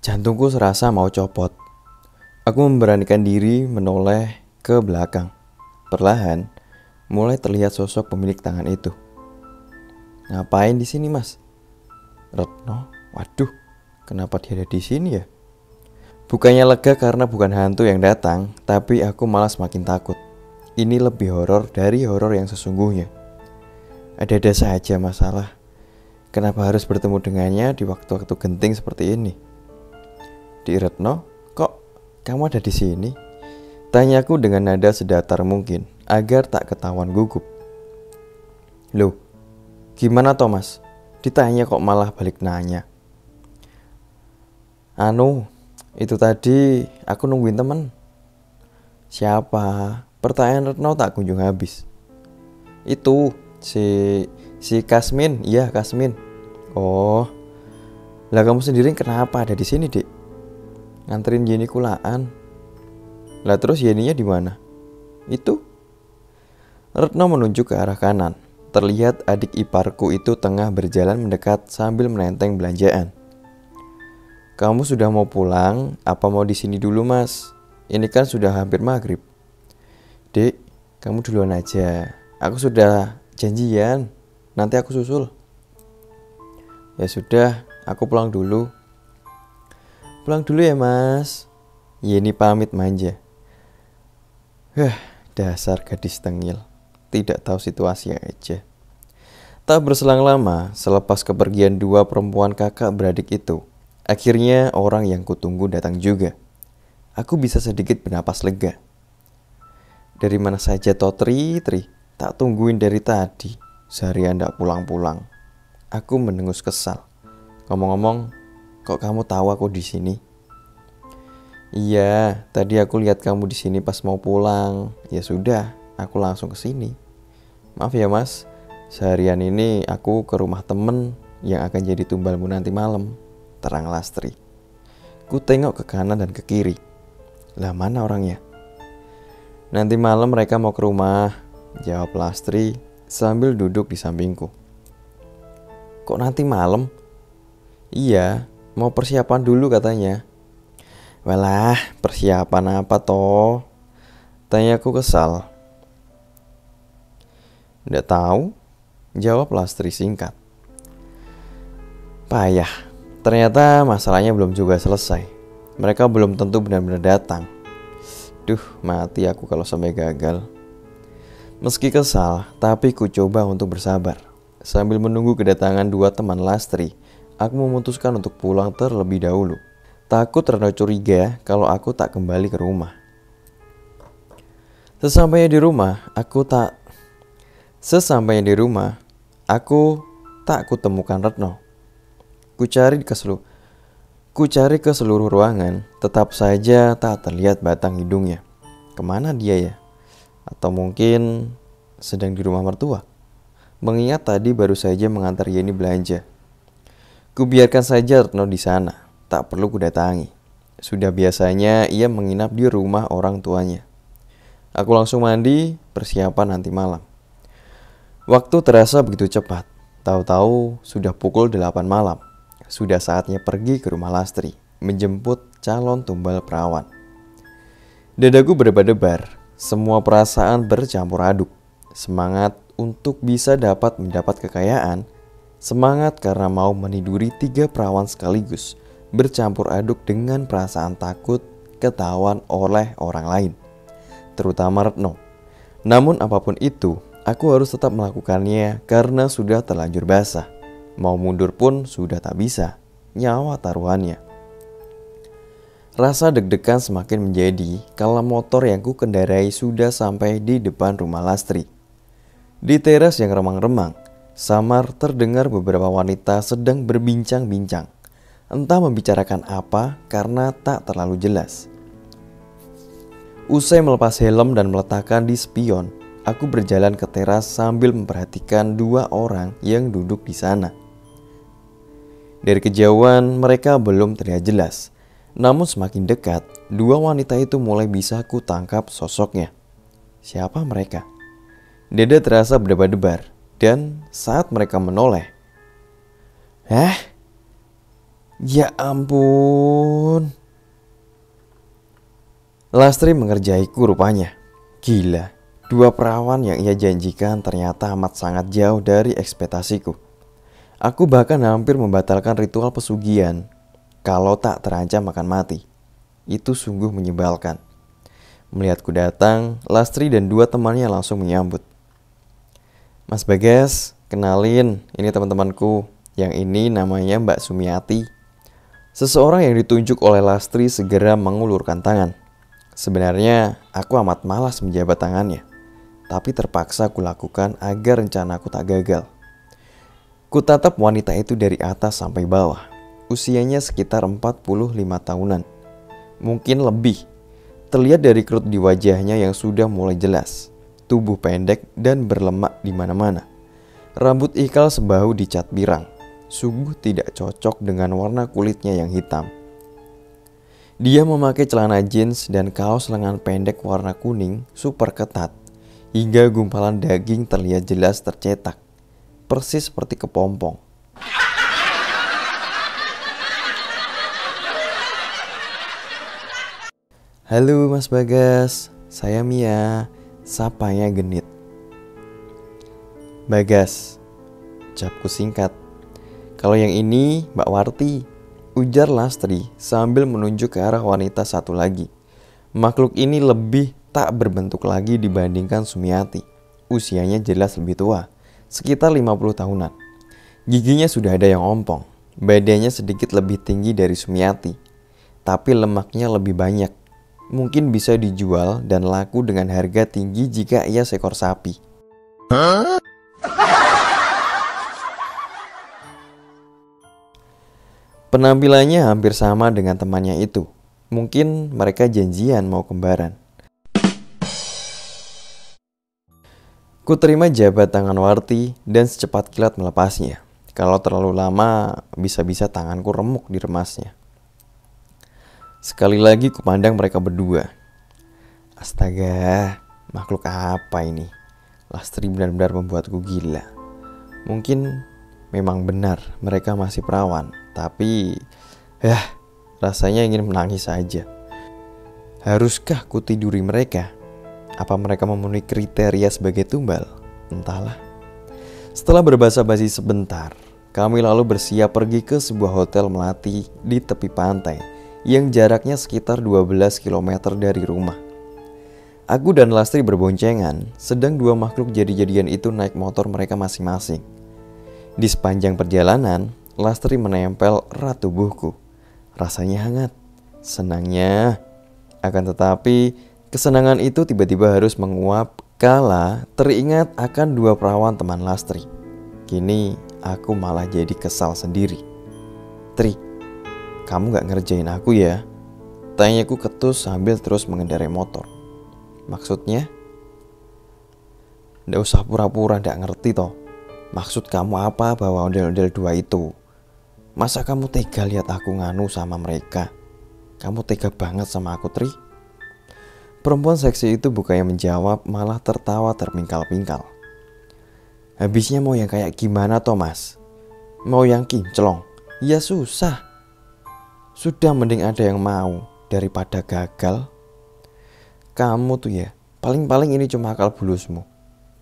Jantungku serasa mau copot. Aku memberanikan diri menoleh ke belakang. Perlahan, mulai terlihat sosok pemilik tangan itu. Ngapain di sini, Mas? Retno, waduh, kenapa dia ada di sini ya? Bukannya lega karena bukan hantu yang datang, tapi aku malah semakin takut. Ini lebih horor dari horor yang sesungguhnya. Ada-ada saja masalah. Kenapa harus bertemu dengannya di waktu-waktu genting seperti ini? Di Retno, kok kamu ada di sini? Tanyaku dengan nada sedatar mungkin agar tak ketahuan gugup. Loh, gimana Thomas? Ditanya kok malah balik nanya. Itu tadi aku nungguin temen. Siapa? Pertanyaan Retno tak kunjung habis. Itu si Kasmin, iya Kasmin. Oh, lah kamu sendiri kenapa ada di sini, Dik? Nganterin Yeni kulaan. Lah terus Yeninya di mana? Itu. Retno menunjuk ke arah kanan. Terlihat adik iparku itu tengah berjalan mendekat sambil menenteng belanjaan. Kamu sudah mau pulang? Apa mau di sini dulu, Mas? Ini kan sudah hampir maghrib. Dek, kamu duluan aja. Aku sudah janjian. Nanti aku susul. Ya sudah, aku pulang dulu. Pulang dulu ya, Mas. Yeni pamit manja. Dasar gadis tengil. Tidak tahu situasi aja. Tak berselang lama, selepas kepergian dua perempuan kakak beradik itu, akhirnya orang yang kutunggu datang juga. Aku bisa sedikit bernapas lega. Dari mana saja toh Tri, tak tungguin dari tadi. Seharian tak pulang-pulang. Aku mendengus kesal. Ngomong-ngomong, kok kamu tahu aku di sini? Iya, tadi aku lihat kamu di sini pas mau pulang. Ya sudah, aku langsung ke sini. Maaf ya Mas, seharian ini aku ke rumah temen yang akan jadi tumbalmu nanti malam. Terang Lastri. Ku tengok ke kanan dan ke kiri. Lah mana orangnya? Nanti malam mereka mau ke rumah, jawab Lastri sambil duduk di sampingku. Kok nanti malam? Iya, mau persiapan dulu katanya. Walah, persiapan apa toh? Tanyaku kesal. Nggak tahu, jawab Lastri singkat. Payah, ternyata masalahnya belum juga selesai. Mereka belum tentu benar-benar datang. Duh, mati aku kalau sampai gagal. Meski kesal, tapi ku coba untuk bersabar. Sambil menunggu kedatangan dua teman Lastri, aku memutuskan untuk pulang terlebih dahulu. Takut Retno curiga kalau aku tak kembali ke rumah. Sesampainya di rumah, aku tak kutemukan Retno. Ku cari ke seluruh ruangan, tetap saja tak terlihat batang hidungnya. Kemana dia ya? Atau mungkin sedang di rumah mertua? Mengingat tadi baru saja mengantar Yeni belanja. Ku biarkan saja Retno di sana, tak perlu kudatangi. Sudah biasanya ia menginap di rumah orang tuanya. Aku langsung mandi, persiapan nanti malam. Waktu terasa begitu cepat. Tahu-tahu sudah pukul 8 malam. Sudah saatnya pergi ke rumah Lastri, menjemput calon tumbal perawan. Dadaku berdebar-debar, semua perasaan bercampur aduk. Semangat untuk bisa mendapat kekayaan, semangat karena mau meniduri 3 perawan sekaligus, bercampur aduk dengan perasaan takut ketahuan oleh orang lain, terutama Retno. Namun apapun itu, aku harus tetap melakukannya karena sudah terlanjur basah. Mau mundur pun sudah tak bisa, nyawa taruhannya. Rasa deg-degan semakin menjadi kala motor yang ku kendarai sudah sampai di depan rumah Lastri. Di teras yang remang-remang, samar terdengar beberapa wanita sedang berbincang-bincang. Entah membicarakan apa karena tak terlalu jelas. Usai melepas helm dan meletakkan di spion, aku berjalan ke teras sambil memperhatikan 2 orang yang duduk di sana. Dari kejauhan mereka belum terlihat jelas, namun semakin dekat, 2 wanita itu mulai bisa ku tangkap sosoknya. Siapa mereka? Dada terasa berdebar-debar, dan saat mereka menoleh, Ya ampun. Lastri mengerjaiku rupanya. Gila, dua perawan yang ia janjikan ternyata amat sangat jauh dari ekspektasiku. Aku bahkan hampir membatalkan ritual pesugihan kalau tak terancam akan mati. Itu sungguh menyebalkan. Melihatku datang, Lastri dan dua temannya langsung menyambut. Mas Bagas, kenalin, ini teman-temanku. Yang ini namanya Mbak Sumiati. Seseorang yang ditunjuk oleh Lastri segera mengulurkan tangan. Sebenarnya aku amat malas menjabat tangannya, tapi terpaksa kulakukan agar rencanaku tak gagal. Kutatap wanita itu dari atas sampai bawah. Usianya sekitar 45 tahunan. Mungkin lebih. Terlihat dari kerut di wajahnya yang sudah mulai jelas. Tubuh pendek dan berlemak di mana-mana. Rambut ikal sebahu dicat pirang. Sungguh tidak cocok dengan warna kulitnya yang hitam. Dia memakai celana jeans dan kaos lengan pendek warna kuning super ketat. Hingga gumpalan daging terlihat jelas tercetak. Persis seperti kepompong. Halo Mas Bagas, saya Mia, sapanya genit. Bagas, ucapku singkat. Kalau yang ini Mbak Warti, ujar Lastri sambil menunjuk ke arah wanita satu lagi. Makhluk ini lebih tak berbentuk lagi dibandingkan Sumiati. Usianya jelas lebih tua, sekitar 50 tahunan. Giginya sudah ada yang ompong. Badannya sedikit lebih tinggi dari Sumiati, tapi lemaknya lebih banyak. Mungkin bisa dijual dan laku dengan harga tinggi jika ia seekor sapi. Penampilannya hampir sama dengan temannya itu. Mungkin mereka janjian mau kembaran. Ku terima jabat tangan Warti dan secepat kilat melepasnya. Kalau terlalu lama, bisa-bisa tanganku remuk di remasnya. Sekali lagi ku pandang mereka berdua. Astaga, makhluk apa ini? Lastri benar-benar membuatku gila. Mungkin memang benar mereka masih perawan. Tapi, rasanya ingin menangis saja. Haruskah ku tiduri mereka? Apa mereka memenuhi kriteria sebagai tumbal? Entahlah. Setelah berbasa-basi sebentar, kami lalu bersiap pergi ke sebuah hotel melati di tepi pantai yang jaraknya sekitar 12 km dari rumah. Aku dan Lastri berboncengan, sedang dua makhluk jadi-jadian itu naik motor mereka masing-masing. Di sepanjang perjalanan, Lastri menempel erat tubuhku. Rasanya hangat, senangnya. Akan tetapi, kesenangan itu tiba-tiba harus menguap kala teringat akan dua perawan teman Lastri. Kini aku malah jadi kesal sendiri. Tri, kamu gak ngerjain aku ya? Tanyaku ketus sambil terus mengendarai motor. Maksudnya? Nggak usah pura-pura nggak ngerti toh. Maksud kamu apa bawa ondel-ondel dua itu? Masa kamu tega lihat aku nganu sama mereka? Kamu tega banget sama aku, Tri? Perempuan seksi itu bukannya menjawab, malah tertawa terpingkal-pingkal. Habisnya mau yang kayak gimana toh, Mas? Mau yang kinclong? Ya susah. Sudah mending ada yang mau daripada gagal. Kamu tuh ya, paling-paling ini cuma akal bulusmu.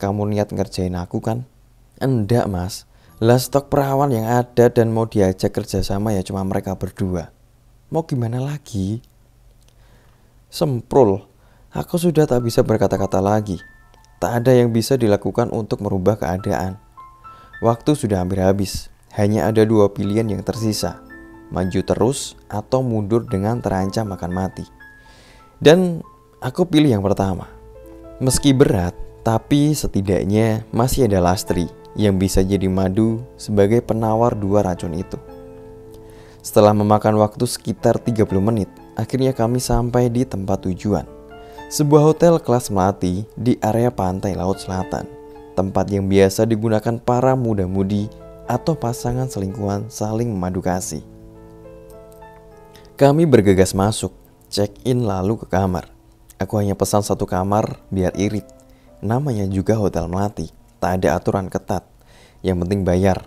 Kamu niat ngerjain aku kan? Enggak, Mas. Lah stok perawan yang ada dan mau diajak kerjasama ya cuma mereka berdua. Mau gimana lagi? Semprul, aku sudah tak bisa berkata-kata lagi. Tak ada yang bisa dilakukan untuk merubah keadaan. Waktu sudah hampir habis. Hanya ada dua pilihan yang tersisa. Maju terus atau mundur dengan terancam akan mati. Dan aku pilih yang pertama. Meski berat, tapi setidaknya masih ada Lastri yang bisa jadi madu sebagai penawar dua racun itu. Setelah memakan waktu sekitar 30 menit, akhirnya kami sampai di tempat tujuan. Sebuah hotel kelas melati di area pantai Laut Selatan. Tempat yang biasa digunakan para muda-mudi atau pasangan selingkuhan saling memadu kasih. Kami bergegas masuk, check-in lalu ke kamar. Aku hanya pesan satu kamar biar irit. Namanya juga hotel melati. Tak ada aturan ketat. Yang penting bayar.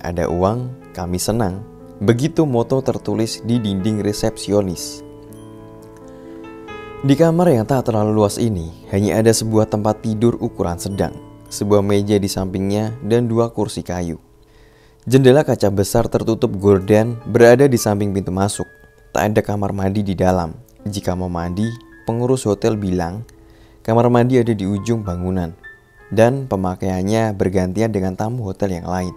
Ada uang, kami senang. Begitu moto tertulis di dinding resepsionis. Di kamar yang tak terlalu luas ini, hanya ada sebuah tempat tidur ukuran sedang, sebuah meja di sampingnya, dan 2 kursi kayu. Jendela kaca besar tertutup gorden berada di samping pintu masuk. Tak ada kamar mandi di dalam. Jika mau mandi, pengurus hotel bilang kamar mandi ada di ujung bangunan, dan pemakaiannya bergantian dengan tamu hotel yang lain.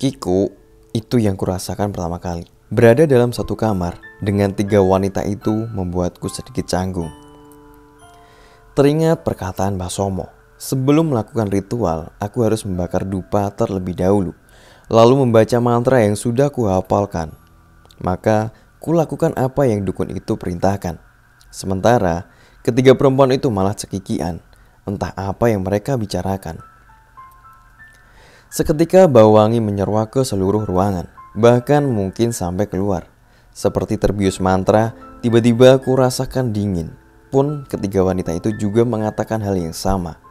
Kiku, itu yang kurasakan pertama kali. Berada dalam satu kamar dengan 3 wanita itu membuatku sedikit canggung. Teringat perkataan Mbah Somo, sebelum melakukan ritual, aku harus membakar dupa terlebih dahulu, lalu membaca mantra yang sudah kuhafalkan. Maka, kulakukan apa yang dukun itu perintahkan. Sementara, ketiga perempuan itu malah cekikian, entah apa yang mereka bicarakan. Seketika bau wangi menyeruak ke seluruh ruangan, bahkan mungkin sampai keluar. Seperti terbius mantra, tiba-tiba aku rasakan dingin. Pun ketiga wanita itu juga mengatakan hal yang sama.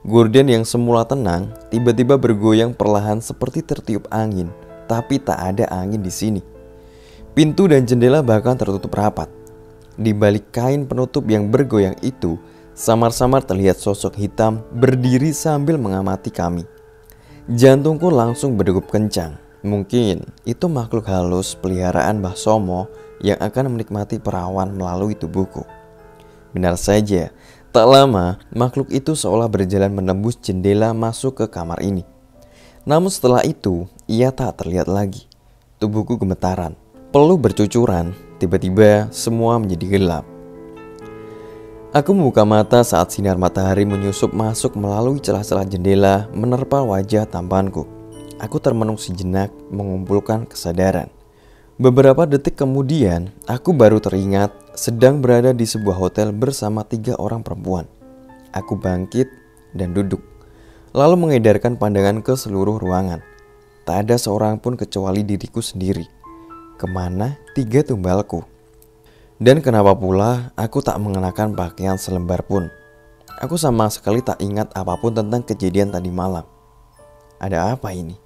Gorden yang semula tenang, tiba-tiba bergoyang perlahan seperti tertiup angin. Tapi tak ada angin di sini. Pintu dan jendela bahkan tertutup rapat. Di balik kain penutup yang bergoyang itu, samar-samar terlihat sosok hitam berdiri sambil mengamati kami. Jantungku langsung berdegup kencang. Mungkin itu makhluk halus peliharaan Mbah Somo yang akan menikmati perawan melalui tubuhku. Benar saja, tak lama makhluk itu seolah berjalan menembus jendela masuk ke kamar ini. Namun setelah itu, ia tak terlihat lagi. Tubuhku gemetaran, peluh bercucuran, tiba-tiba semua menjadi gelap. Aku membuka mata saat sinar matahari menyusup masuk melalui celah-celah jendela menerpa wajah tampanku. Aku termenung sejenak mengumpulkan kesadaran. Beberapa detik kemudian, aku baru teringat sedang berada di sebuah hotel bersama 3 orang perempuan. Aku bangkit dan duduk, lalu mengedarkan pandangan ke seluruh ruangan. Tak ada seorang pun kecuali diriku sendiri. Kemana 3 tumbalku? Dan kenapa pula aku tak mengenakan pakaian selembar pun? Aku sama sekali tak ingat apapun tentang kejadian tadi malam. Ada apa ini?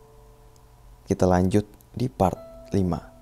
Kita lanjut di part 5.